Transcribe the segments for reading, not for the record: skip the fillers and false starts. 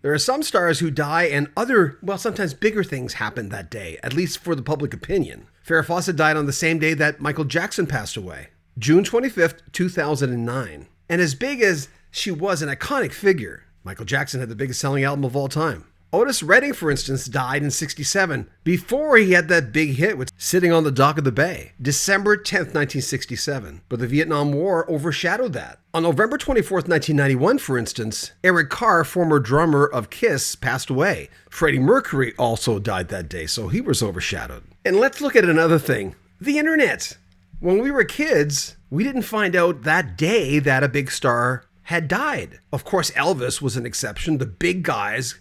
There are some stars who die and other, well, sometimes bigger things happen that day, at least for the public opinion. Farrah Fawcett died on the same day that Michael Jackson passed away, June 25th, 2009. And as big as she was an iconic figure, Michael Jackson had the biggest selling album of all time. Otis Redding, for instance, died in 1967 before he had that big hit with Sitting on the Dock of the Bay, December 10th, 1967. But the Vietnam War overshadowed that. On November 24th, 1991, for instance, Eric Carr, former drummer of Kiss, passed away. Freddie Mercury also died that day, so he was overshadowed. And let's look at another thing, the internet. When we were kids, we didn't find out that day that a big star had died. Of course, Elvis was an exception. The big guys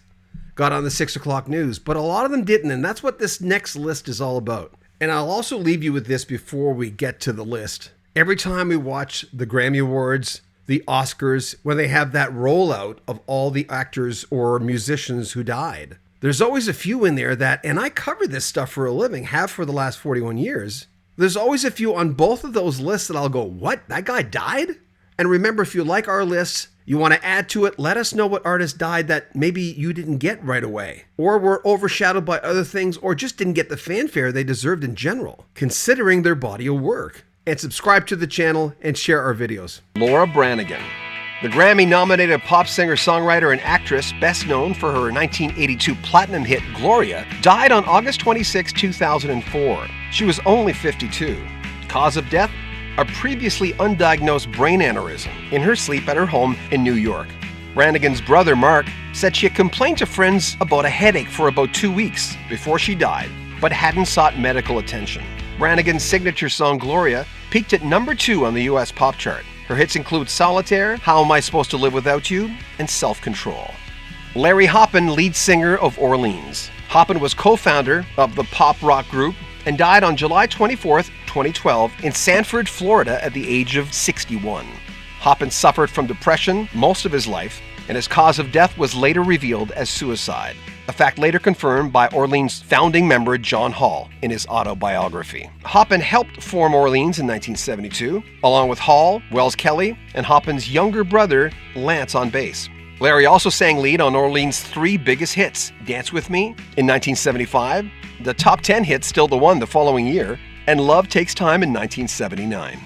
got on the 6 o'clock news, but a lot of them didn't, and that's what this next list is all about. And I'll also leave you with this before we get to the list. Every time we watch the Grammy Awards, the Oscars, when they have that rollout of all the actors or musicians who died, there's always a few in there that, and I cover this stuff for a living, have for the last 41 years, there's always a few on both of those lists that I'll go, what? That guy died? And remember, if you like our lists, you want to add to it, let us know what artist died that maybe you didn't get right away, or were overshadowed by other things, or just didn't get the fanfare they deserved in general, considering their body of work. And subscribe to the channel and share our videos. Laura Branigan, the Grammy-nominated pop singer, songwriter, and actress, best known for her 1982 platinum hit Gloria, died on August 26, 2004. She was only 52. Cause of death? A previously undiagnosed brain aneurysm in her sleep at her home in New York. Branigan's brother, Mark, said she had complained to friends about a headache for about 2 weeks before she died, but hadn't sought medical attention. Branigan's signature song, Gloria, peaked at number 2 on the US pop chart. Her hits include Solitaire, How Am I Supposed to Live Without You, and Self-Control. Larry Hoppen, lead singer of Orleans. Hoppen was co-founder of the pop rock group and died on July 24, 2012 in Sanford, Florida at the age of 61. Hoppen suffered from depression most of his life, and his cause of death was later revealed as suicide, a fact later confirmed by Orleans' founding member John Hall in his autobiography. Hoppen helped form Orleans in 1972, along with Hall, Wells Kelly, and Hoppen's younger brother Lance on bass. Larry also sang lead on Orleans' 3 biggest hits, Dance With Me in 1975, the top 10 hit Still the One the following year, and Love Takes Time in 1979.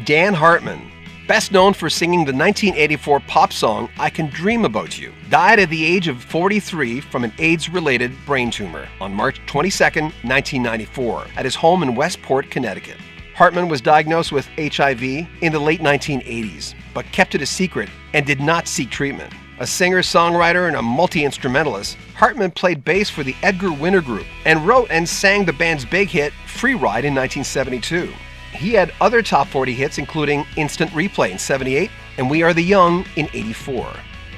Dan Hartman, best known for singing the 1984 pop song I Can Dream About You, died at the age of 43 from an AIDS-related brain tumor on March 22, 1994, at his home in Westport, Connecticut. Hartman was diagnosed with HIV in the late 1980s, but kept it a secret and did not seek treatment. A singer, songwriter, and a multi-instrumentalist, Hartman played bass for the Edgar Winter Group and wrote and sang the band's big hit, Free Ride, in 1972. He had other top 40 hits, including Instant Replay in 78 and We Are the Young in 84.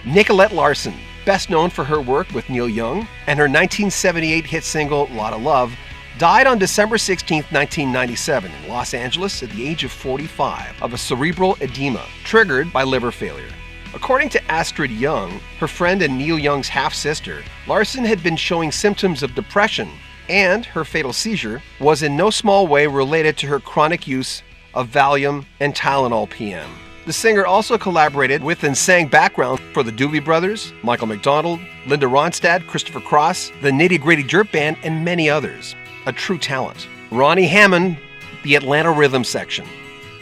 Nicolette Larson, best known for her work with Neil Young and her 1978 hit single, Lotta Love, died on December 16, 1997 in Los Angeles at the age of 45 of a cerebral edema triggered by liver failure. According to Astrid Young, her friend and Neil Young's half-sister, Larson had been showing symptoms of depression, and her fatal seizure was in no small way related to her chronic use of Valium and Tylenol PM. The singer also collaborated with and sang background for the Doobie Brothers, Michael McDonald, Linda Ronstadt, Christopher Cross, the Nitty Gritty Dirt Band, and many others. A true talent. Ronnie Hammond, the Atlanta Rhythm Section.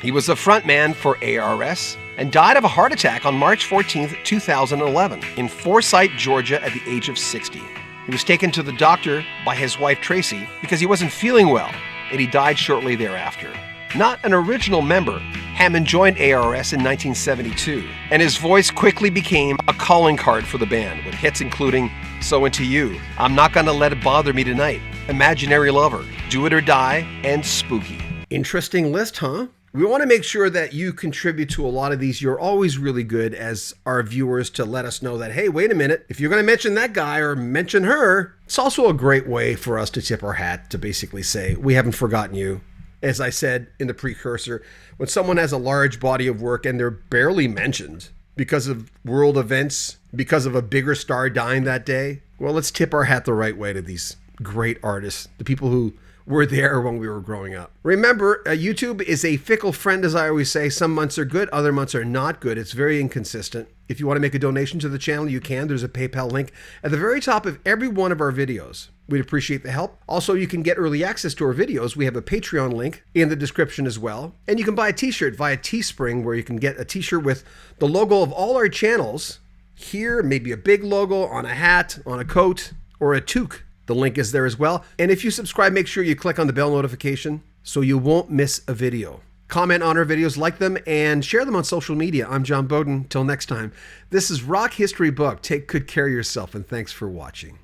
He was the frontman for ARS and died of a heart attack on March 14, 2011 in Forsyth, Georgia at the age of 60. He was taken to the doctor by his wife Tracy because he wasn't feeling well, and he died shortly thereafter. Not an original member, Hammond joined ARS in 1972, and his voice quickly became a calling card for the band, with hits including So Into You, I'm Not Gonna Let It Bother Me Tonight, Imaginary Lover, Do It or Die, and Spooky. Interesting list, huh? We want to make sure that you contribute to a lot of these. You're always really good as our viewers to let us know that, hey, wait a minute, if you're going to mention that guy or mention her, it's also a great way for us to tip our hat to basically say, we haven't forgotten you. As I said in the precursor, when someone has a large body of work and they're barely mentioned because of world events, because of a bigger star dying that day, well, let's tip our hat the right way to these great artists, the people who were there when we were growing up. Remember, YouTube is a fickle friend, as I always say. Some months are good, other months are not good. It's very inconsistent. If you want to make a donation to the channel, you can. There's a PayPal link at the very top of every one of our videos. We'd appreciate the help. Also, you can get early access to our videos. We have a Patreon link in the description as well. And you can buy a t-shirt via Teespring, where you can get a t-shirt with the logo of all our channels. Here, maybe a big logo on a hat, on a coat, or a toque. The link is there as well. And if you subscribe, make sure you click on the bell notification so you won't miss a video. Comment on our videos, like them, and share them on social media. I'm John Beaudin. Till next time, this is Rock History Book. Take good care of yourself, and thanks for watching.